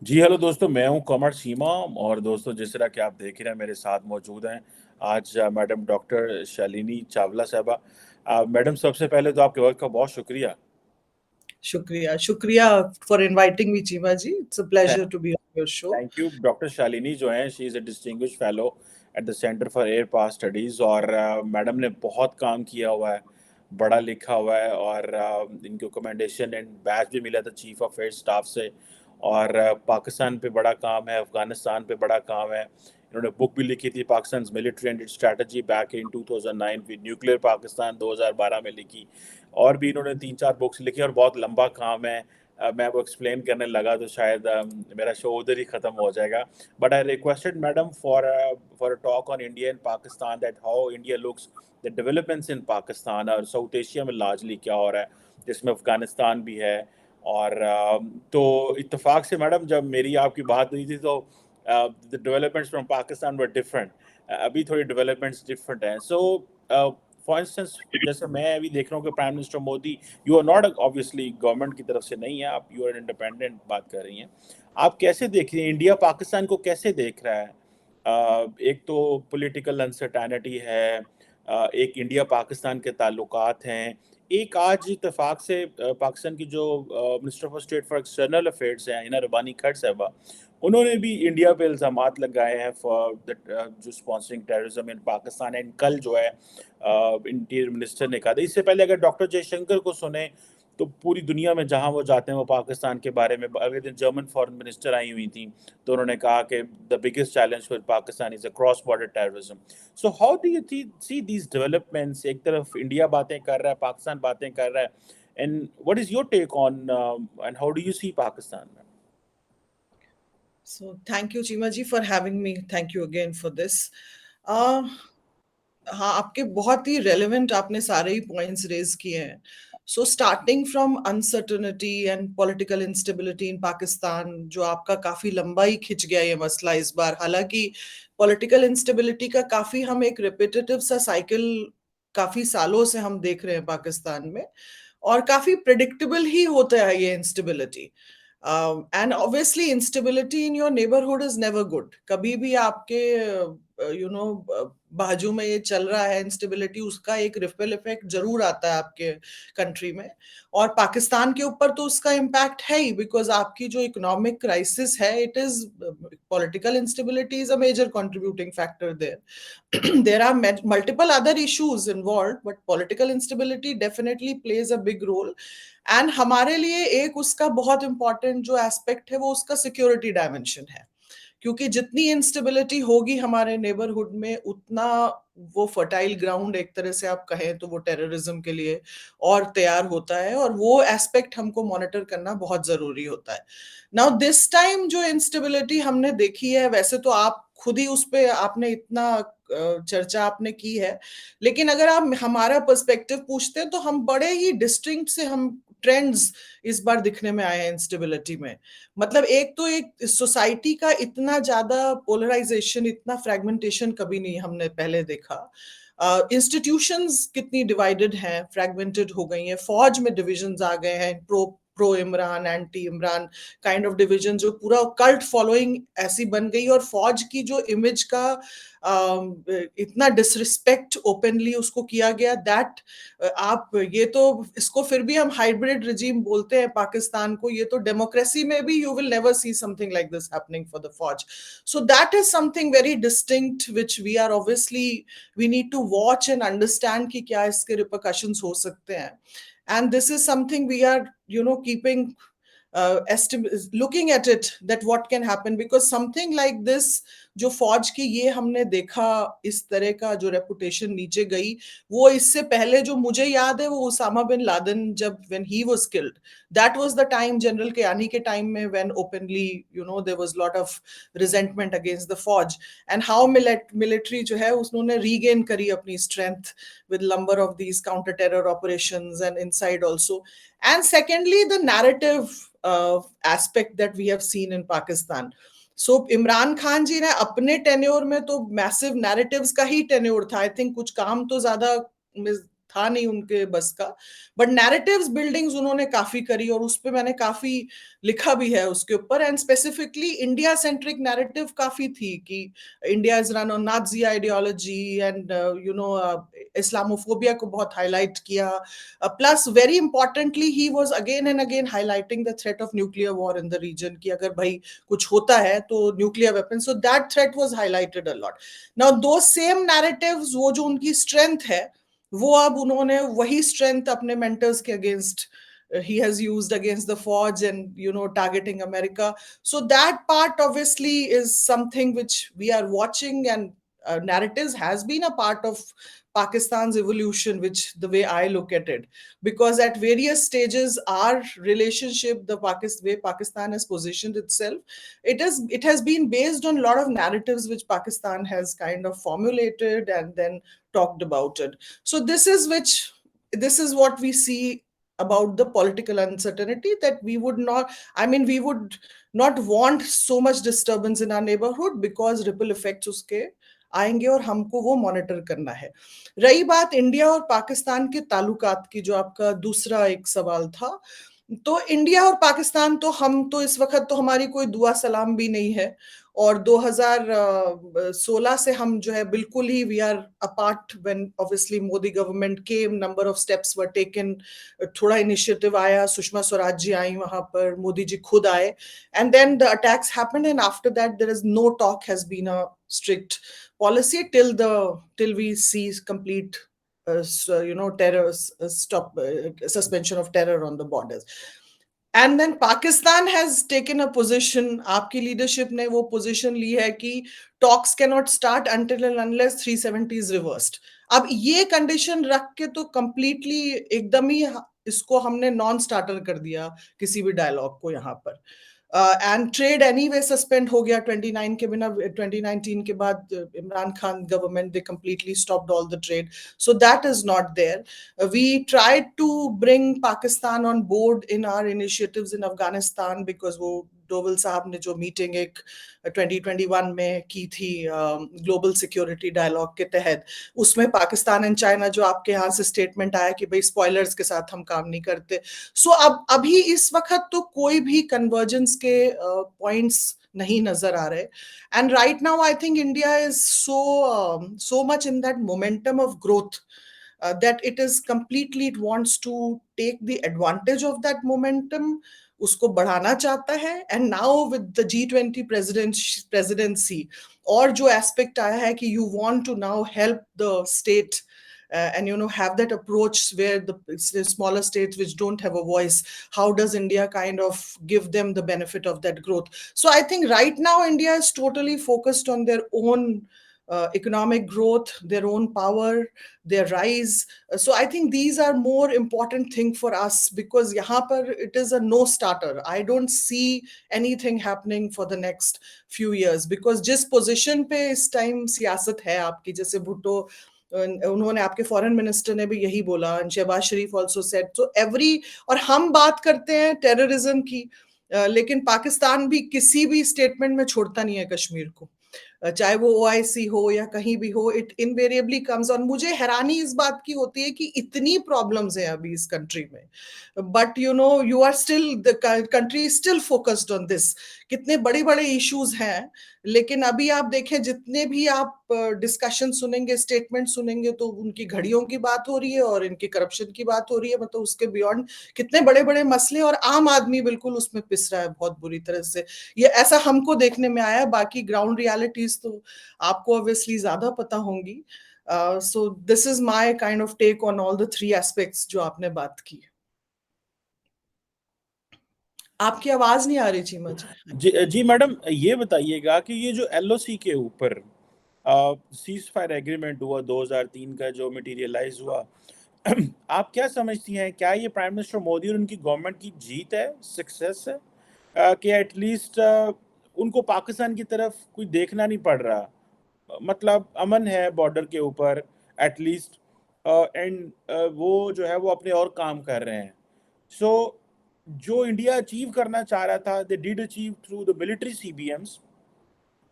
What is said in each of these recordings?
जी, hello दोस्तों, मैं हूँ कमर सीमा और दोस्तों जिस तरह कि आप देख रहे हैं मेरे साथ मौजूद हैं आज मैडम डॉक्टर शालिनी चावला साहबा। मैडम सबसे पहले तो आपके वक़्त का बहुत शुक्रिया। शुक्रिया शुक्रिया for inviting me Cheema ji. It's a pleasure thank to be on your show. Thank you. Doctor Shalini जो हैं she is a distinguished fellow at the centre for air power studies और मैडम ने बहुत काम किया हुआ है, बड़ा लिखा हुआ है और इनको कमेंडेशन एंड बैच भी मिला था चीफ ऑफ एयर स्टाफ से और पाकिस्तान पे बड़ा काम है, अफ़गानिस्तान पे बड़ा काम है। इन्होंने बुक भी लिखी थी Pakistan's military and it's strategy back in 2009 with nuclear Pakistan 2012 में लिखी और भी इन्होंने 3-4 बुक्स लिखी और बहुत लंबा काम है। मैं वो एक्सप्लेन करने लगा तो शायद मेरा शो उधर ही ख़त्म हो जाएगा। But I requested madam for a talk on India and Pakistan that how India looks the developments in Pakistan और साउथ एशिया में लार्जली क्या हो रहा है, जिसमें अफ़गानिस्तान भी है। और तो इत्तेफाक से मैडम जब मेरी आपकी बात हुई थी तो the developments from Pakistan were different. अभी थोड़ी डेवलपमेंट्स डिफरेंट हैं। सो फॉर इंस्टेंस जैसे मैं अभी देख रहा हूँ कि prime minister Modi, you are not obviously government की तरफ से नहीं है, आप यू आर इंडिपेंडेंट बात कर रही हैं। आप कैसे देख रही हैं, इंडिया पाकिस्तान को कैसे देख रहा है? एक तो पॉलिटिकल अनसर्टेनिटी है, एक इंडिया पाकिस्तान के ताल्लुकात हैं, एक आज इत्तेफाक से पाकिस्तान की जो minister of state for external affairs हैं हिना रबानी खट साहबा, उन्होंने भी इंडिया पे इल्ज़ामात लगाए हैं फॉर द जो sponsoring terrorism in Pakistan. And कल जो है इंटीरियर मिनिस्टर ने कहा था, इससे पहले अगर डॉक्टर जयशंकर को सुने तो पूरी दुनिया में जहाँ वो जाते हैं वो पाकिस्तान के बारे में, अगले दिन जर्मन फॉरेन मिनिस्टर आई हुई थी तो उन्होंने कहा कि the biggest challenge for Pakistan is a cross border terrorism. So how do you see these developments? एक तरफ इंडिया बातें कर रहा है, पाकिस्तान बातें कर रहा है, and what is your take on and how do you see Pakistan में? So thank you Cheema ji for having me. Thank you again for this. हाँ, आपके बहुत ही रेलेवेंट आपने सारे ही पॉइंट्स रेज किए हैं। So starting from uncertainty and political instability in Pakistan, जो आपका काफी लंबा ही खिंच गया ये मसला इस बार। हालांकि पॉलिटिकल इंस्टेबिलिटी का काफी हम एक रिपीटेटिव सा साइकिल काफी सालों से हम देख रहे हैं पाकिस्तान में, और काफी प्रिडिक्टेबल ही होता है ये instability. And obviously instability in your neighbourhood is never good. कभी भी आपके बाजू में ये चल रहा है इंस्टेबिलिटी, उसका एक रिपल इफेक्ट जरूर आता है आपके कंट्री में। और पाकिस्तान के ऊपर तो उसका इम्पैक्ट है ही, बिकॉज आपकी जो इकोनॉमिक क्राइसिस है, it is political instability is a major contributing factor there. There are multiple other issues involve, but political instability definitely plays a big role. And हमारे लिए एक उसका बहुत इंपॉर्टेंट जो एस्पेक्ट है वो उसका सिक्योरिटी डायमेंशन है, क्योंकि जितनी इंस्टेबिलिटी होगी हमारे नेबरहुड में, उतना वो फर्टाइल ग्राउंड एक तरह से आप कहें तो वो टेररिज्म के लिए और तैयार होता है, और वो एस्पेक्ट हमको मॉनिटर करना बहुत जरूरी होता है। नाउ दिस टाइम जो इंस्टेबिलिटी हमने देखी है, वैसे तो आप खुद ही उस पे आपने इतना चर्चा आपने की है, लेकिन अगर आप हमारा पर्सपेक्टिव पूछते हैं तो हम बड़े ही डिस्टिंक्ट से हम ट्रेंड्स इस बार दिखने में आए हैं इंस्टेबिलिटी में। मतलब एक तो एक सोसाइटी का इतना ज्यादा पोलराइजेशन, इतना फ्रेगमेंटेशन कभी नहीं हमने पहले देखा। इंस्टीट्यूशंस कितनी डिवाइडेड हैं, फ्रेगमेंटेड हो गई हैं, फौज में डिविजन्स आ गए हैं, pro pro Imran, anti Imran kind of division, जो पूरा कल्ट फॉलोइंग ऐसी बन गई। और फौज की जो इमेज का इतना डिसरिस्पेक्ट ओपनली उसको किया गया, दैट आप ये तो इसको फिर भी हम हाइब्रिड रिजीम बोलते हैं पाकिस्तान को, ये तो डेमोक्रेसी में भी you will never see something like this happening for the फौज। So that is something very distinct which we are obviously we need to watch and understand कि क्या इसके रिपरकशंस हो सकते हैं। And this is something we are keeping looking at it, that what can happen, because something like this जो फौज की ये हमने देखा, इस तरह का जो रेपुटेशन नीचे गई, वो इससे पहले जो मुझे याद है वो उसामा बिन लादेन जब when he was killed, that was the time, general Kayani के टाइम में, when openly there was lot of resentment against the फौज, and how military जो है उन्होंने regain करी अपनी strength with number of these counter terror operations and inside also. And secondly, the narrative aspect that we have seen in Pakistan. सो इमरान खान जी ने अपने tenure में तो मैसिव नैरेटिव्स का ही टेन्योर था। आई थिंक कुछ काम तो ज्यादा था नहीं उनके बस का, बट नैरेटिव्स बिल्डिंग्स उन्होंने काफी करी, और उस पे मैंने काफी लिखा भी है उसके ऊपर। And specifically India centric narrative काफी थी कि India is run on Nazi ideology, and Islamophobia को बहुत हाईलाइट किया। Plus very importantly he was again and again highlighting the threat of nuclear war in the region, कि अगर भाई कुछ होता है तो nuclear weapon, so that threat was highlighted a lot. Now though same narratives, वो जो उनकी स्ट्रेंथ है, वो अब उन्होंने वही स्ट्रेंथ अपने मेंटर्स के against he has used against the forge, and targeting America. So that part obviously is something which we are watching, and narratives has been a part of Pakistan's evolution, which the way I look at it, because at various stages our relationship, the Pakistan way Pakistan has positioned itself, it has been based on a lot of narratives which Pakistan has kind of formulated and then talked about it. So this is what we see about the political uncertainty, that we would not, I mean, we would not want so much disturbance in our neighborhood, because ripple effects उसके आएंगे और हमको वो monitor करना है। रही बात India और पाकिस्तान के ताल्लुकात की, जो आपका दूसरा एक सवाल था, तो इंडिया और पाकिस्तान तो हम तो इस वक्त तो हमारी कोई दुआ सलाम भी नहीं है, और 2016 से हम जो है बिल्कुल ही we are apart. When obviously Modi government came, number of steps were taken, थोड़ा इनिशिएटिव आया, सुषमा स्वराज जी आई वहां पर, मोदी जी खुद आए, and then the attacks happened, and after that there is no talk has been a strict policy till we see complete terror stop, suspension of terror on the borders. And then Pakistan has taken a position, आपकी leadership ने वो position ली है कि talks cannot start until and unless 370 is reversed. अब ये condition रख के तो कंप्लीटली एकदम ही इसको हमने नॉन स्टार्टर कर दिया किसी भी डायलॉग को यहाँ पर। एंड ट्रेड एनीवे सस्पेंड हो गया 29 के बिना, 2019 के बाद Imran Khan government they completely stopped all the trade, so that is not there. We tried to bring Pakistan on board in our initiatives in Afghanistan, because वो डोवल साहब ने जो मीटिंग एक 2021 में की थी ग्लोबल सिक्योरिटी डायलॉग के तहत, उसमें पाकिस्तान एंड चाइना जो आपके यहाँ से स्टेटमेंट आया कि भाई स्पॉयलर्स के साथ हम काम नहीं करते, सो अब अभी इस वक्त तो कोई भी कन्वर्जेंस के पॉइंट्स नहीं नजर आ रहे। And right now I think India is so much in that momentum of growth, that it is completely, it wants to take the advantage of that momentum, उसको बढ़ाना चाहता है। And now with the G20 presidency, और जो aspect आया है कि you want to now help the state and have that approach where the smaller states which don't have a voice, how does India kind of give them the benefit of that growth? So I think right now India is totally focused on their own economic growth, their own power, their rise. So I think these are more important thing for us, because yahan par it is a no starter. I don't see anything happening for the next few years, because जिस position पे इस time सियासत है आपकी, जैसे भुट्टो उन्होंने, आपके foreign minister ने भी यही बोला, शहबाज शरीफ आल्सो सेड, सो एवरी, और हम बात करते हैं टेररिज्म की, लेकिन पाकिस्तान भी किसी भी स्टेटमेंट में छोड़ता नहीं है कश्मीर को, चाहे वो OIC हो या कहीं भी हो, इट इनवेरिएबली कम्स ऑन। मुझे हैरानी इस बात की होती है कि इतनी प्रॉब्लम्स हैं अभी इस कंट्री में, but you are still, the country is still focused on this. कितने बड़े बड़े इश्यूज हैं, लेकिन अभी आप देखें जितने भी आप डिस्कशन सुनेंगे, स्टेटमेंट सुनेंगे, तो उनकी घड़ियों की बात हो रही है और इनकी करप्शन की बात हो रही है, मतलब उसके बियॉन्ड कितने बड़े बड़े मसले, और आम आदमी बिल्कुल उसमें पिस रहा है बहुत बुरी तरह से। ये ऐसा हमको देखने में आया, बाकी ग्राउंड रियलिटीज तो आपको ऑब्वियसली ज्यादा पता होंगी। So this is my kind of take on all the 3 aspects जो आपने बात की। आपकी आवाज नहीं आ रही चीमा जी। जी मैडम, ये बताइएगा कि ये जो LOC के ऊपर सीज फायर एग्रीमेंट हुआ 2003 का, जो मटेरियलाइज हुआ, आप क्या समझती हैं, क्या ये प्राइम मिनिस्टर मोदी और उनकी गवर्नमेंट की जीत है, सक्सेस है, कि एटलीस्ट उनको पाकिस्तान की तरफ कोई देखना नहीं पड़ रहा, मतलब अमन है बॉर्डर के ऊपर एटलीस्ट, एंड वो जो है वो अपने और काम कर रहे हैं। सो जो इंडिया अचीव करना चाह रहा था, they did achieve through the military CBMs,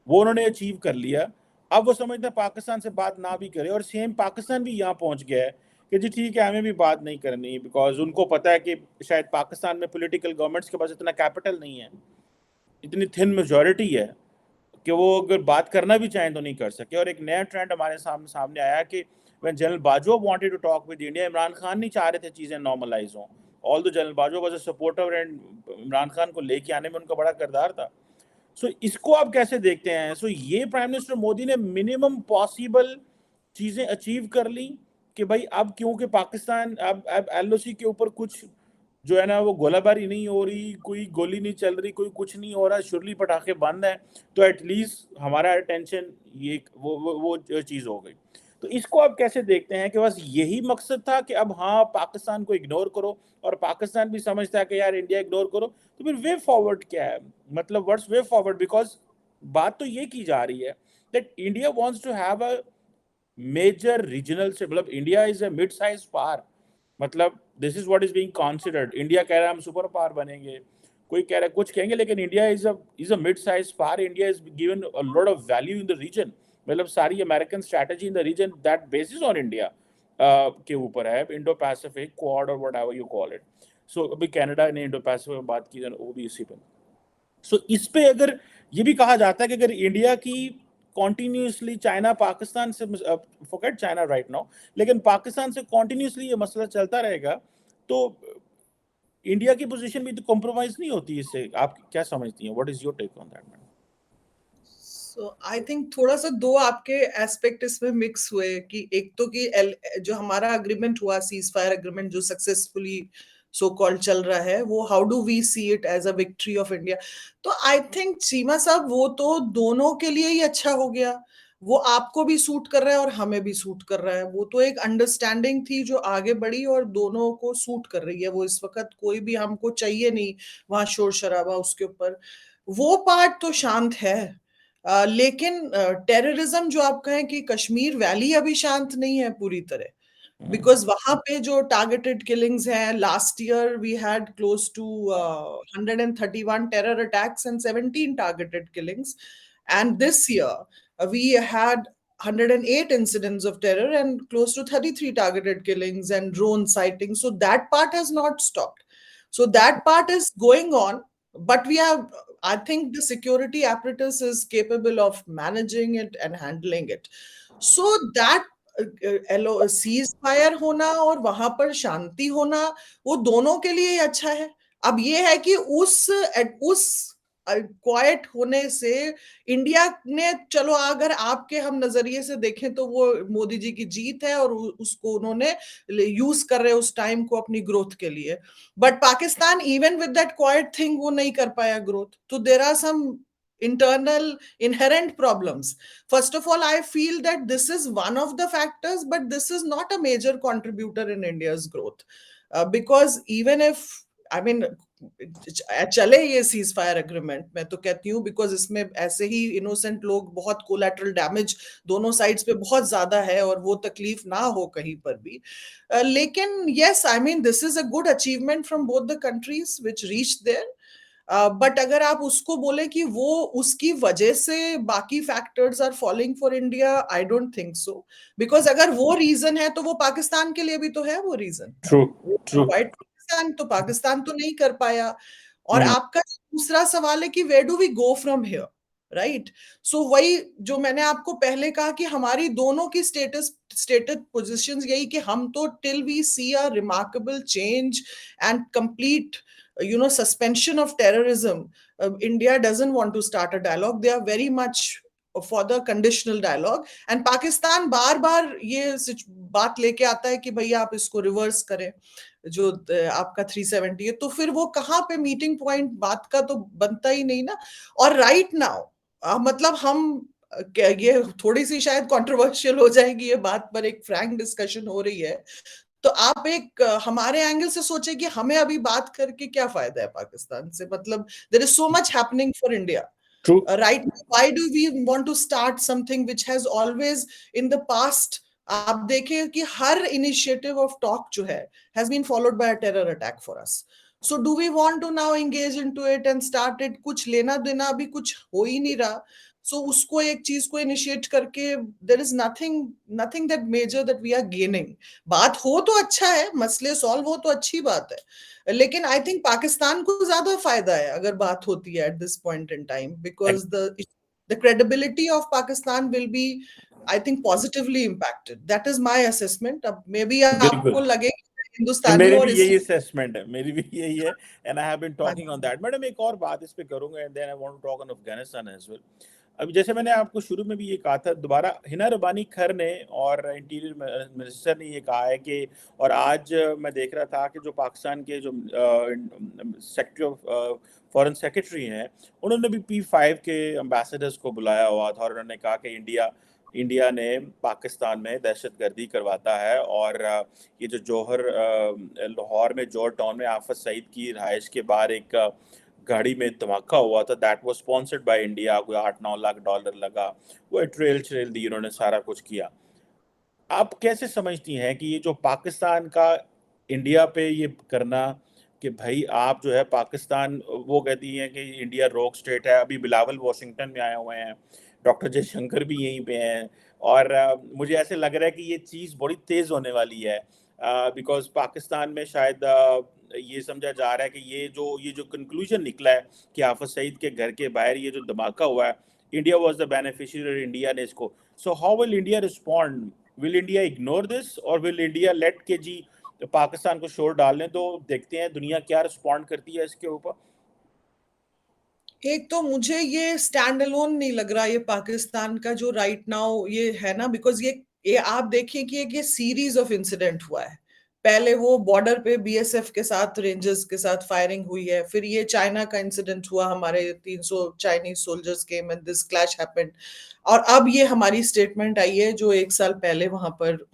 वो उन्होंने अचीव कर लिया। अब वो समझते हैं पाकिस्तान से बात ना भी करे, और सेम पाकिस्तान भी यहाँ पहुंच गया है कि जी ठीक है, हमें भी बात नहीं करनी, बिकॉज उनको पता है कि शायद पाकिस्तान में पॉलिटिकल गवर्नमेंट्स के पास इतना कैपिटल नहीं है, इतनी थिन मेजोरिटी है कि वो अगर बात करना भी चाहें तो नहीं कर सके। और एक नया ट्रेंड हमारे सामने सामने आया कि when general Bajwa wanted to talk with India, Imran Khan नहीं चाह रहे थे चीज़ें नॉर्मलाइज हों। All the general Bajwa was a supporter and Imran Khan को लेके आने में उनका बड़ा किरदार था। सो इसको आप कैसे देखते हैं? सो ये प्राइम मिनिस्टर मोदी ने मिनिमम पॉसिबल चीज़ें अचीव कर ली कि भाई अब क्योंकि पाकिस्तान अब एलओसी के ऊपर कुछ जो है ना वो गोलाबारी नहीं हो रही, कोई गोली नहीं चल रही, कोई कुछ नहीं हो रहा, शुरली पटाखे बंद हैं, तो एटलीस्ट हमारा अटेंशन ये वो चीज़ हो गई। तो इसको आप कैसे देखते हैं कि बस यही मकसद था कि अब हाँ पाकिस्तान को इग्नोर करो, और पाकिस्तान भी समझता है कि यार इंडिया इग्नोर करो, तो फिर वे फॉरवर्ड क्या है? मतलब व्हाट्स वे फॉरवर्ड? बिकॉज बात तो ये की जा रही है that India wants to have a major regional say, मतलब India is a mid size power, मतलब this is what is being considered. India कह रहा है हम सुपर पावर बनेंगे, कोई कह रहा है कुछ कहेंगे, लेकिन India is a mid size power. India is given a lot of value in the region, मतलब सारी American strategy in the region that basis on India के ऊपर है, इंडो पैसिफिक क्वाड और whatever you call it. So अभी Canada ने Indo Pacific में बात की, वो भी इसी पर। सो इस पे अगर ये भी कहा जाता है कि अगर इंडिया की कॉन्टिन्यूसली चाइना पाकिस्तान से, फॉरगेट चाइना राइट नाउ, लेकिन पाकिस्तान से कॉन्टिन्यूसली ये मसला चलता रहेगा, तो इंडिया की पोजीशन भी तो कॉम्प्रोमाइज नहीं होती इससे। आप क्या समझती हैं? What is your take on that ma'am? So I think थोड़ा सा दो आपके एस्पेक्ट इसमें मिक्स हुए कि एक तो कि जो हमारा अग्रीमेंट हुआ, सीज फायर अग्रीमेंट जो सक्सेसफुली सो कॉल्ड चल रहा है, वो how do we see it as a victory of India? तो आई थिंक चीमा साहब वो तो दोनों के लिए ही अच्छा हो गया। वो आपको भी सूट कर रहा है और हमें भी सूट कर रहा है। वो तो एक अंडरस्टैंडिंग थी जो आगे बढ़ी और दोनों को सूट कर रही है। वो इस वक्त कोई भी हमको चाहिए नहीं वहां शोर शराबा उसके ऊपर। वो पार्ट तो शांत है। लेकिन टेररिज्म जो आप कहें कि कश्मीर वैली अभी शांत नहीं है पूरी तरह, बिकॉज वहां पे जो टारगेटेड किलिंग्स हैं, last year we had close to 131 terror attacks and 17 targeted killings, and this year we had 108 incidents of terror and close to 33 targeted killings and drone sightings. So that part has not stopped. So that part is going on, but we have, I think the security apparatus is capable of managing it and handling it. So that cease fire होना और वहां पर शांति होना, वो दोनों के लिए अच्छा है। अब ये है कि उस क्वाइट होने से इंडिया ने, चलो अगर आपके हम नजरिए से देखें तो वो मोदी जी की जीत है और उसको उन्होंने यूज कर रहे उस टाइम को अपनी ग्रोथ के लिए। But Pakistan even with that quite thing वो नहीं कर पाया ग्रोथ। तो there are some internal inherent problems. First of all, I feel that this is one of the factors, but this is not a major contributor in India's growth. Because even if, I mean, चले ये seize fire agreement, मैं तो कहती हूँ, because इसमें ऐसे ही innocent लोग, बहुत कोलैटरल डैमेज दोनों साइड्स पे बहुत ज्यादा है और वो तकलीफ ना हो कहीं पर भी। लेकिन yes, I mean this is a good achievement from both the countries which reach there. But अगर आप उसको बोले कि वो उसकी वजह से बाकी factors are falling for India, I don't think so. Because अगर वो रीजन है तो वो पाकिस्तान के लिए भी तो है वो reason. True, true. Wait Pakistan तो पाकिस्तान तो नहीं कर पाया। और हम्म। आपका दूसरा सवाल है कि where do we go from here, right? So वही जो मैंने आपको पहले कहा कि हमारी दोनों की स्टेटेड पोजीशंस यही कि हम तो till we see a remarkable change and complete suspension of terrorism, India doesn't want to start a dialogue. They are very much for the conditional dialogue. And Pakistan बार बार ये बात लेके आता है कि भैया आप इसको रिवर्स करें, जो आपका 370 है। तो फिर वो कहाँ पे मीटिंग पॉइंट, बात का तो बनता ही नहीं ना। और राइट नाउ मतलब हम ये थोड़ी सी शायद कंट्रोवर्शियल हो जाएगी ये बात, पर एक फ्रैंक डिस्कशन हो रही है। तो आप एक हमारे एंगल से सोचे कि हमें अभी बात करके क्या फायदा है पाकिस्तान से? मतलब there is so much happening for India true. Right. Why do we want to start something which has always in the past, आप देखें कि हर इनिशिएटिव ऑफ टॉक जो है has been followed by a terror attack for us. So do we want to now engage into it and start it? कुछ लेना देना अभी कुछ हो ही नहीं रहा। सो उसको एक चीज को इनिशिएट करके there is nothing nothing that major that we are gaining. बात हो तो अच्छा है, मसले सॉल्व हो तो अच्छी बात है, लेकिन आई थिंक पाकिस्तान को ज्यादा फायदा है अगर बात होती है at this point in time, because the credibility of Pakistan will be I think positively impacted. That is my assessment. अब मे बी बिल्कुल। आपको लगे नहीं, हिंदुस्तानी मेरी और भी यही इसलिए। असेसमेंट है, मेरी भी यही है। एंड आई हैव बीन हाँ टॉकिंग ऑन जी। दैट। मैडम एक और बात इस पे करूंगा and then I want to talk on Afghanistan as well. अभी जैसे मैंने आपको शुरू में भी ये कहा था, दोबारा हिना रबानी खर ने और इंटीरियर मिनिस्टर ने ये कहा है कि, और आज मैं देख रहा था कि जो पाकिस्तान के जो सेक्रेटरी ऑफ फॉरेन सेक्रेटरी हैं, उन्होंने भी P5 के एम्बेसडर्स को बुलाया हुआ था और उन्होंने कहा कि इंडिया इंडिया ने पाकिस्तान में दहशतगर्दी करवाता है। और ये जो लाहौर में जौहर टाउन में आफत सईद की रिहाइश के बाहर एक गाड़ी में धमाका हुआ था, that was sponsored by India. कोई $8-9 लाख लगा, वो ट्रेल ट्रेल दी, उन्होंने सारा कुछ किया। आप कैसे समझती हैं कि ये जो पाकिस्तान का इंडिया पे ये करना, कि भाई आप जो है पाकिस्तान, वो कहती हैं कि इंडिया रोक स्टेट है। अभी बिलावल वॉशिंगटन में आए हुए हैं, डॉक्टर जयशंकर भी यहीं पे हैं, और मुझे ऐसे लग रहा है कि ये चीज़ बड़ी तेज़ होने वाली है, बिकॉज पाकिस्तान में शायद ये समझा जा रहा है कि ये जो कंक्लूजन निकला है कि आफत सईद के घर के बाहर ये जो धमाका हुआ है, इंडिया वाज द बेनिफिशियरी और इंडिया ने इसको। So how will India respond? Will India ignore this और विल इंडिया लेट के जी पाकिस्तान को शोर डालने दो, देखते हैं दुनिया क्या रिस्पॉन्ड करती है इसके ऊपर। एक तो मुझे ये स्टैंड अलोन नहीं लग रहा ये पाकिस्तान का जो राइट नाउ ये है ना, बिकॉज ये आप देखिए कि एक ये सीरीज ऑफ इंसिडेंट हुआ है। पहले वो बॉर्डर पे बीएसएफ के साथ रेंजर्स के साथ फायरिंग हुई है, फिर ये चाइना का इंसिडेंट हुआ, हमारे 300 Chinese soldiers came and this clash happened. और अब ये हमारी स्टेटमेंट आई है जो एक साल पहले वहां पर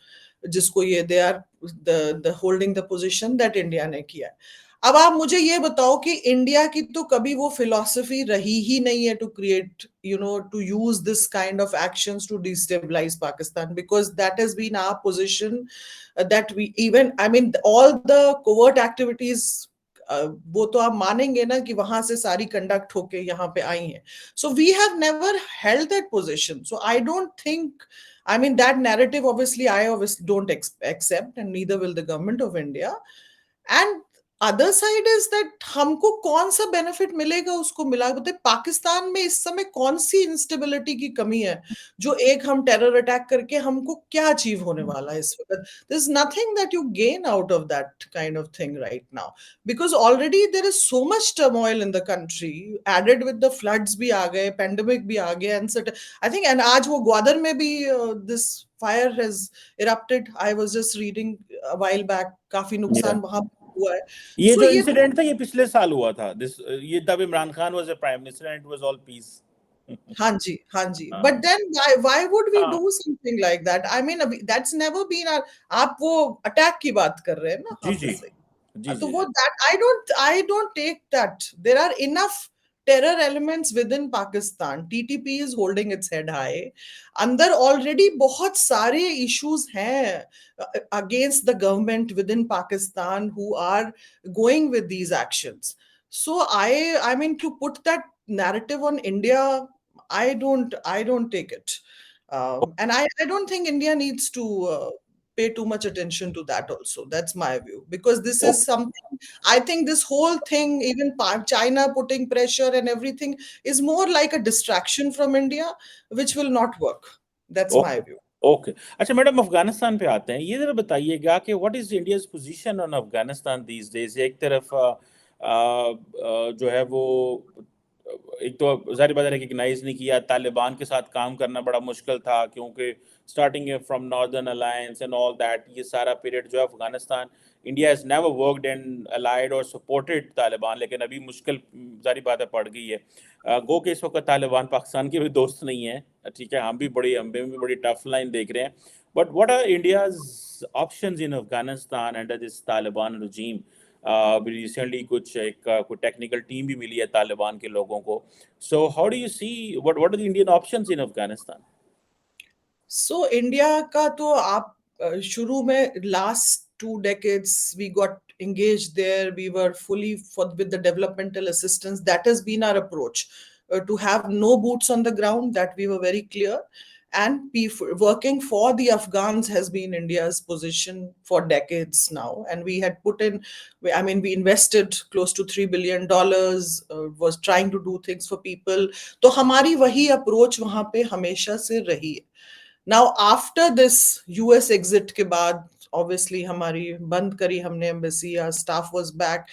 जिसको ये they are the holding the position that India ने किया है। अब आप मुझे ये बताओ कि इंडिया की तो कभी वो फिलॉसफी रही ही नहीं है to create to use this kind of actions to destabilise Pakistan, because that has been our position that we even I mean all the covert activities वो तो आप मानेंगे ना कि वहां से सारी कंडक्ट होके यहाँ पे आई हैं। So we have never held that position, so I don't think I mean, that narrative, obviously, I obviously don't accept, and neither will the government of India. And other side is that हमको कौन सा benefit मिलेगा उसको मिला बताए। पाकिस्तान में इस समय कौन सी इंस्टेबिलिटी की कमी है जो एक हम टेरर अटैक करके हमको क्या अचीव होने वाला है इस वक्त? There is nothing that you gain out of that kind of thing right now, because already there is so much turmoil in the country, added with the floods भी आ गए, पेंडेमिक भी आ गया, एंड आई थिंक एंड आज वो ग्वादर में भी this fire has erupted. I was just reading a while back, काफी Yeah. नुकसान वहां हुआ है। ये सो जो ये इंसिडेंट था ये पिछले साल हुआ था, दिस ये तब Imran Khan was a prime minister and it was all peace. हाँ जी, हाँ जी, बट हाँ, देन व्हाई वुड वी हाँ, do something like that? I mean that's never been our. आप वो अटैक की बात कर रहे हैं ना जी हाफिज जी से? जी तो जी। वो that I don't take that there are enough terror elements within Pakistan. TTP is holding its head high. अंदर ऑलरेडी बहुत सारे इश्यूज हैं against the government within Pakistan who are going with these actions. So I mean to put that narrative on India, I don't take it. And I don't think India needs to pay too much attention to that also. That's my view. Because this is something, I think this whole thing, even China putting pressure and everything, is more like a distraction from India, which will not work. That's my okay, view. Okay. अच्छा madam, Afghanistan पे आते हैं। ये जरा बताइएगा कि what is India's position on Afghanistan these days. एक तरफ जो है वो, एक तो जाहिर बात है रिकग्नाइज नहीं किया, तालिबान के साथ काम करना बड़ा मुश्किल था क्योंकि starting from northern alliance and all that, ये सारा पीरियड जो है Afghanistan, India has never worked and allied और सपोर्टेड तालिबान, लेकिन अभी मुश्किल जारी बात है पड़ गई है। गो के इस वक्त तालिबान पाकिस्तान के भी दोस्त नहीं है, ठीक है, हम भी बड़ी टफ लाइन देख रहे हैं। But what are India's options in Afghanistan under this Taliban regime? Recently कुछ एक कोई टेक्निकल टीम भी मिली है तालिबान के लोगों को। So how do you see what are the Indian options in Afghanistan? So India का तो आप शुरू में last 2 decades, we got engaged there. We were fully with the developmental assistance. That has been our approach, to have no boots on the ground. That we were very clear. And working for the Afghans has been India's position for decades now. And we had put in, I mean, we invested close to $3 billion, was trying to do things for people. तो हमारी वही approach वहां पे हमेशा से रही है. Now after this US exit के बाद, obviously हमारी बंद करी हमने embassy, our staff was back.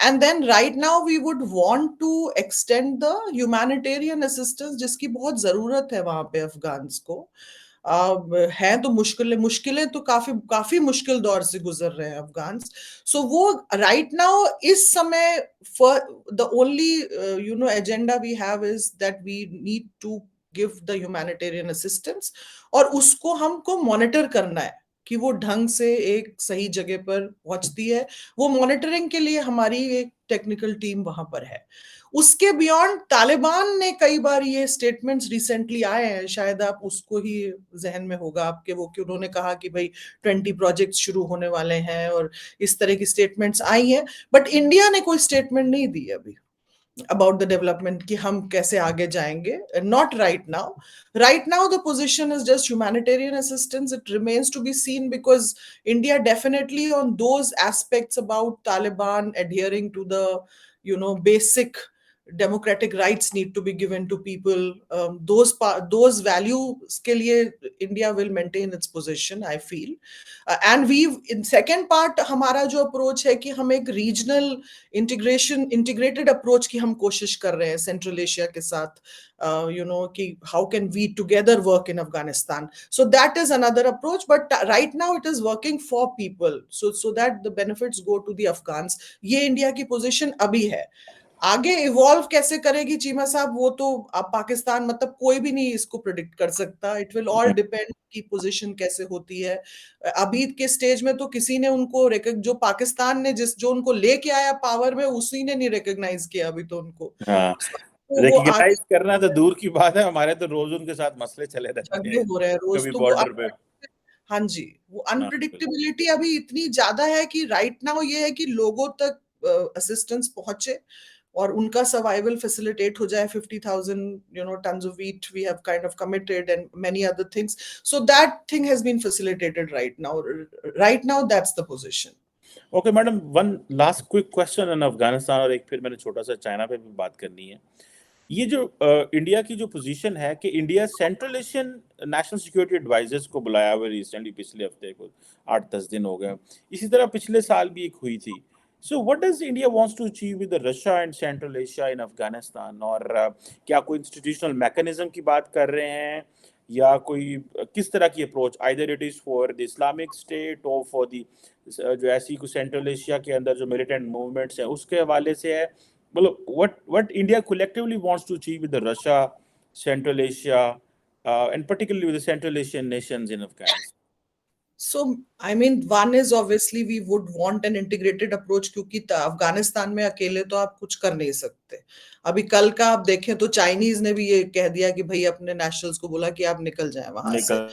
And then right now we would want to extend the humanitarian assistance जिसकी बहुत जरूरत है वहां पे अफगान्स को. है तो मुश्किलें तो काफी काफी मुश्किल दौर से गुजर रहे हैं अफगान्स. सो वो राइट नाउ इस समय the only agenda we have is that we need to give the humanitarian assistance, और उसको हमको मॉनिटर करना है कि वो ढंग से एक सही जगह पर पहुंचती है. वो मॉनिटरिंग के लिए हमारी एक टेक्निकल टीम वहां पर है. उसके बियॉन्ड तालिबान ने कई बार ये स्टेटमेंट्स रिसेंटली आए हैं, शायद आप उसको ही जहन में होगा आपके वो, कि उन्होंने कहा कि भाई 20 प्रोजेक्ट शुरू होने वाले हैं और इस तरह की स्टेटमेंट्स आई हैं. बट इंडिया ने कोई स्टेटमेंट नहीं दी अभी about the development कि हम कैसे आगे जाएंगे. Not right now. Right now the position is just humanitarian assistance. It remains to be seen, because India definitely on those aspects about Taliban adhering to the basic democratic rights need to be given to people. Those values के लिए India will maintain its position, I feel. And we in second part हमारा जो approach है कि हम एक regional integrated approach की हम कोशिश कर रहे हैं Central Asia के साथ, कि how can we together work in Afghanistan. So that is another approach, but right now it is working for people, so that the benefits go to the Afghans. ये India की position अभी है. आगे evolve कैसे करेगी चीमा साहब, वो तो अब पाकिस्तान, मतलब कोई भी नहीं इसको प्रिडिक्ट कर सकता. इट विल ऑल डिपेंड की पोजीशन कैसे होती है. अभी के स्टेज में तो किसी ने उनको जो पाकिस्तान ने जो उनको लेके आया पावर में, उसी ने नहीं रिकॉग्नाइज किया अभी तो उनको. तो वो रिकॉग्नाइज करना तो दूर की बात है, हमारे तो रोज उनके साथ मसले चले रहते हैं, हो रहे हैं रोज. तो बॉर्डर पे. हाँ जी, वो अनप्रिडिक्टेबिलिटी अभी इतनी ज्यादा है कि राइट नाउ ये है कि लोगों तक असिस्टेंस पहुंचे और उनका सर्वाइवल फैसिलिटेट हो जाए. 50,000 tons of wheat we have kind of committed, and many other things. So that thing has been facilitated right now. Right now that's the position. Okay, madam, one last quick question on Afghanistan, और एक फिर मैंने छोटा सा China पे भी बात करनी है. ये जो इंडिया की जो पोजीशन है कि India Central Asian national security advisers को बुलाया हुआ रिसेंटली, पिछले हफ्ते को 8-10 दिन हो गए. इसी तरह पिछले साल भी एक हुई थी. So what does India wants to achieve with the Russia and Central Asia in Afghanistan? और क्या कोई इंस्टीट्यूशनल मैकेनिज्म की बात कर रहे हैं, या कोई किस तरह की approach, either it is for the Islamic state और फॉर द जो ऐसी कुछ सेंट्रल एशिया के अंदर जो मिलिटेंट मूवमेंट्स हैं उसके हवाले से है. मतलब what India collectively wants to achieve with the Russia, Central Asia, and particularly with the Central Asian nations in Afghanistan? So, I mean, one is obviously we would want an integrated approach, क्योंकि अफगानिस्तान में अकेले तो आप कुछ कर नहीं सकते. अभी कल का आप देखें तो चाइनीज ने भी ये कह दिया कि भाई अपने नेशनल्स को बोला कि आप निकल जाएं वहां से.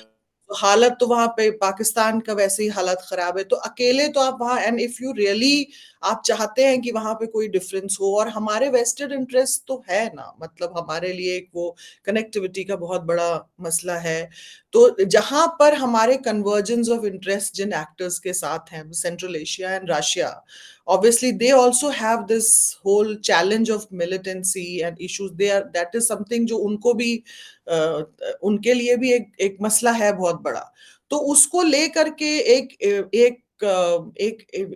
तो हालत तो वहां पे पाकिस्तान का वैसे ही हालत खराब है. तो अकेले तो आप वहां, एंड इफ यू रियली आप चाहते हैं कि वहां पे कोई डिफरेंस हो, और हमारे वेस्टेड इंटरेस्ट तो है ना, मतलब हमारे लिए एक वो कनेक्टिविटी का बहुत बड़ा मसला है. तो जहां पर हमारे कन्वर्जेंस ऑफ इंटरेस्ट जिन एक्टर्स के साथ हैं, Central Asia and Russia, obviously they also have this whole challenge of militancy and issues. That is something जो उनको भी उनके लिए भी एक मसला है बहुत बड़ा. तो उसको लेकर के एक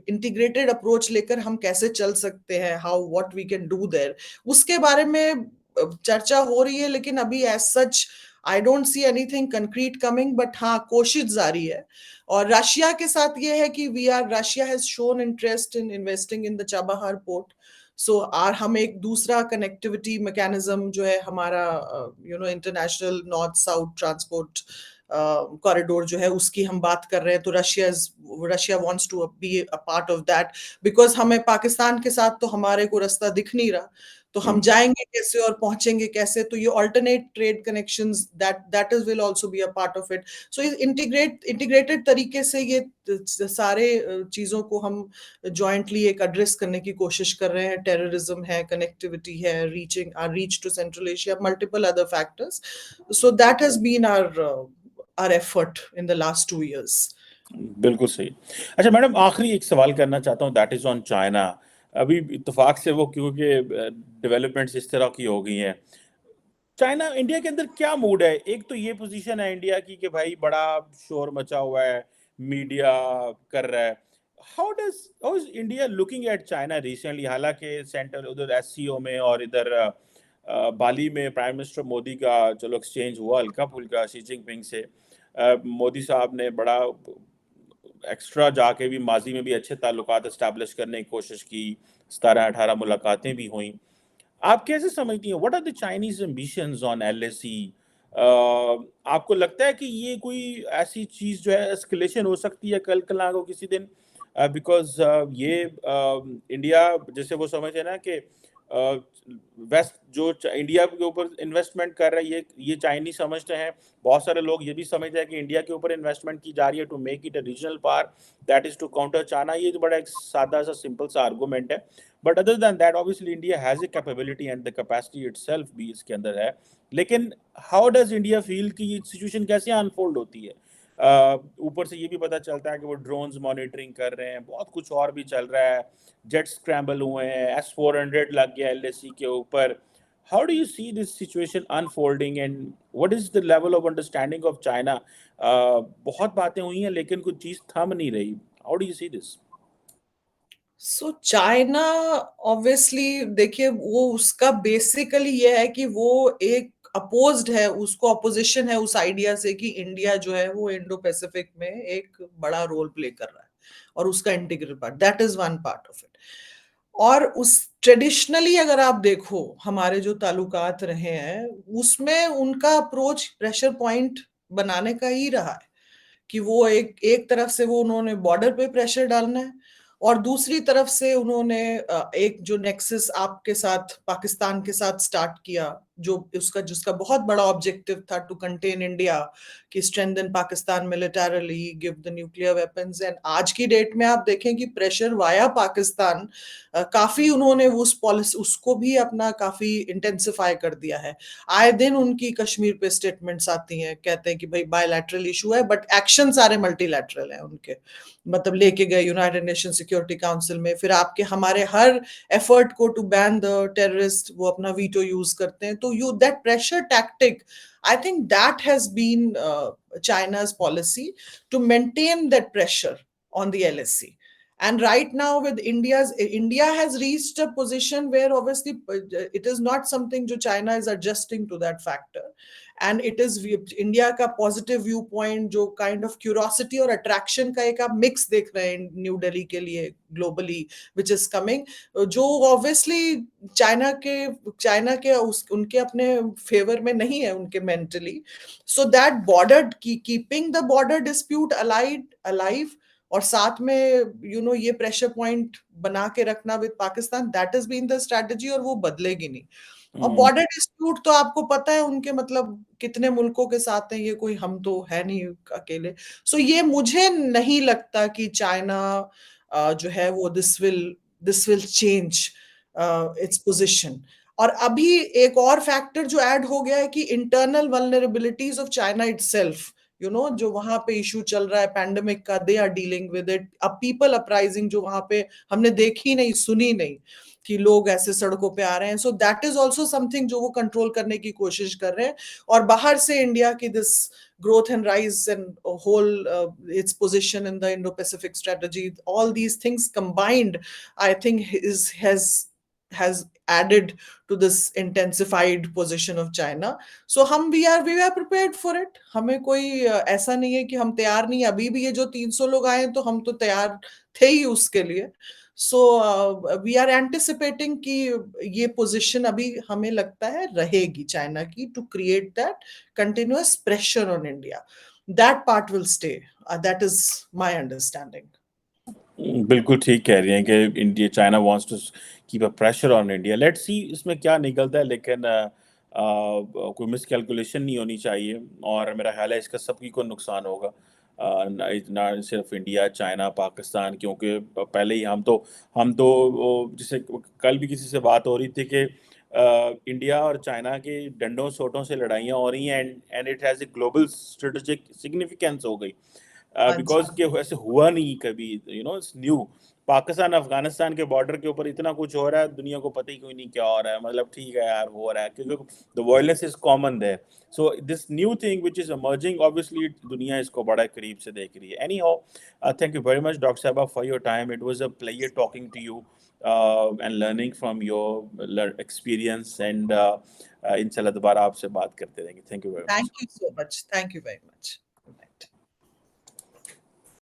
इंटीग्रेटेड अप्रोच लेकर हम कैसे चल सकते हैं, how what we can do there, उसके बारे में चर्चा हो रही है. लेकिन अभी as such I don't see anything concrete coming, but हाँ कोशिश जारी है. और रशिया के साथ ये है कि Russia has shown interest in investing in the Chabahar port. So हम एक दूसरा कनेक्टिविटी मैकेनिज्म जो है हमारा international north south transport corridor जो है उसकी हम बात कर रहे हैं. तो Russia wants to be a part of that, because हमें पाकिस्तान के साथ तो हमारे को रास्ता दिख नहीं रहा. तो हम जाएंगे कैसे और पहुंचेंगे कैसे, तो ये alternate trade connections, that is will also be a part of it. So integrated तरीके से ये सारे चीजों को हम जॉइंटली एक एड्रेस करने की कोशिश कर रहे हैं। टेररिज्म है, कनेक्टिविटी है, reach to Central Asia, multiple other factors. So that has been our effort in the last 2 years। बिल्कुल सही। अच्छा मैडम, आखिरी एक सवाल करना चाहता हूँ, दैट इज़ ऑन चाइना। अभी इत्तेफाक से वो क्योंकि डेवलपमेंट्स इस तरह की हो गई हैं, चाइना इंडिया के अंदर क्या मूड है? एक तो ये पोजीशन है इंडिया की कि भाई बड़ा शोर मचा हुआ है, मीडिया कर रहा है। How is India looking at China recently? हालांकि सेंटर उधर एससीओ में और इधर बाली में प्राइम मिनिस्टर मोदी का चलो एक्सचेंज हुआ हल्का फुल्का शी जिनपिंग से। मोदी साहब ने बड़ा एक्स्ट्रा जाके भी माजी में भी अच्छे ताल्लुकात इस्टेब्लिश करने की कोशिश की, 17-18 मुलाकातें भी हुई। आप कैसे समझती हैं, what are the Chinese ambitions on LAC? आपको लगता है कि ये कोई ऐसी चीज जो है एस्केलेशन हो सकती है कल कल को किसी दिन? बिकॉज ये इंडिया जैसे वो समझे ना कि वेस्ट जो इंडिया के ऊपर इन्वेस्टमेंट कर रहा है, ये चाइनीज समझते हैं। बहुत सारे लोग ये भी समझते हैं कि इंडिया के ऊपर इन्वेस्टमेंट की जा रही है to make it a regional power, that is to counter China. ये तो बड़ा एक सादा सा सिंपल सा आर्गूमेंट है। But other than that obviously India has a capability and the capacity itself भी इसके अंदर है। लेकिन हाउ डज इंडिया फील कि ये सिचुएशन कैसे अनफोल्ड होती है? ऊपर से ये भी पता चलता है कि वो ड्रोन्स मॉनिटरिंग कर रहे हैं, बहुत कुछ और भी चल रहा है, जेट स्क्रैम्बल हुए हैं, S-400 लग गया एलएसी के ऊपर। How do you see this situation unfolding and what is the level of understanding of China? बहुत बातें हुई हैं लेकिन कुछ चीज थम नहीं रही। How do you see this? So China, obviously देखिए, वो उसका बेसिकली ये है कि वो एक अपोज्ड है, उसको अपोजिशन है उस आइडिया से कि इंडिया जो है वो इंडो पैसिफिक में एक बड़ा रोल प्ले कर रहा है और उसका integral part, that is one part of it. और उस ट्रेडिशनली अगर आप देखो हमारे जो ताल्लुकात रहे हैं, उसमें उनका अप्रोच प्रेशर पॉइंट बनाने का ही रहा है कि वो एक एक तरफ से वो उन्होंने बॉर्डर पे प्रेशर डालना है, और दूसरी तरफ से उन्होंने एक जो नेक्सस आपके साथ पाकिस्तान के साथ स्टार्ट किया, जो उसका जिसका बहुत बड़ा ऑब्जेक्टिव था टू कंटेन इंडिया, कि strengthen Pakistan militarily, give the nuclear weapons. And आज की डेट में आप देखें कि प्रेशर वाया पाकिस्तान काफी उन्होंने उस पॉलिसी उसको भी अपना काफी इंटेंसिफाई कर दिया है। आए दिन उनकी कश्मीर पे स्टेटमेंट्स आती हैं, कहते हैं कि भाई बायलैटरल इशू है, बट एक्शन सारे मल्टीलैटरल हैं उनके। मतलब लेके गए यूनाइटेड नेशन सिक्योरिटी काउंसिल में, फिर आपके हमारे हर एफर्ट को टू बैन द टेररिस्ट वो अपना वीटो यूज करते हैं। तो you that pressure tactic, I think that has been China's policy to maintain that pressure on the LSC. And right now with India has reached a position where obviously it is not something जो China is adjusting to that factor, and it is India का positive view point, जो kind of curiosity और attraction का एक आप mix देख रहे हैं न्यू दिल्ली के लिए ग्लोबली, विच इज कमिंग, जो ऑब्वियसली चाइना के उनके अपने फेवर में नहीं है, उनके mentally. So that border keeping the border dispute alive, और साथ में ये प्रेशर पॉइंट बना के रखना with Pakistan, that is been the strategy, और वो बदलेगी नहीं। और बॉर्डर डिस्प्यूट तो आपको पता है उनके मतलब कितने मुल्कों के साथ हैं, ये कोई हम तो है नहीं अकेले। सो ये मुझे नहीं लगता कि चाइना जो है वो this will change its position. और अभी एक और फैक्टर जो ऐड हो गया है कि internal vulnerabilities of China itself, जो वहां पे इशू चल रहा है पैंडेमिक का, they are dealing with it. अब पीपल अपराइजिंग जो वहां पे हमने देखी नहीं सुनी नहीं, कि लोग ऐसे सड़कों पे आ रहे हैं, सो दैट इज ऑल्सो समथिंग जो वो कंट्रोल करने की कोशिश कर रहे हैं। और बाहर से इंडिया की this growth and rise and whole its position in the Indo-Pacific strategy, all these things combined, I think has added to this intensified position of China. So we are prepared for it. हमें कोई ऐसा नहीं है कि हम तैयार नहीं। अभी भी ये जो 300 लोग आए हैं तो हम तो तैयार थे ही उसके लिए। सो वी आर एंटिसिपेटिंग कि ये पोजीशन अभी हमें लगता है रहेगी चाइना की, to create that continuous pressure on India. That part will stay. That is my understanding. बिल्कुल ठीक कह रही हैं कि India China wants to keep a pressure on India. Let's see इसमें क्या निकलता है, लेकिन कोई मिसकैलकुलेशन नहीं होनी चाहिए और मेरा ख़्याल है इसका सबकी को नुकसान होगा। ना सिर्फ इंडिया, चाइना, पाकिस्तान, क्योंकि पहले ही हम तो वो जैसे कल भी किसी से बात हो रही थी कि इंडिया और चाइना के डंडों-सोंटों से लड़ाइयाँ हो रही हैं and it has a global strategic significance हो गई। हाँ जी। बिकॉज़ कि वैसे हुआ नहीं कभी, इट्स न्यू। पाकिस्तान अफ़गानिस्तान के बॉर्डर के ऊपर इतना कुछ हो रहा है, दुनिया को पता ही कोई नहीं क्या हो रहा है। मतलब ठीक है यार, हो रहा है क्योंकि the violence is common there. So this new thing which is emerging, obviously दुनिया इसको बड़ा करीब से देख रही है। Anyhow, thank you very much doctor साहिबा for your time. It was a pleasure talking to you and learning from your experience and इंशाल्लाह दोबारा आपसे बात करते रहेंगे। Thank you very thank much. You so much. Thank you very much.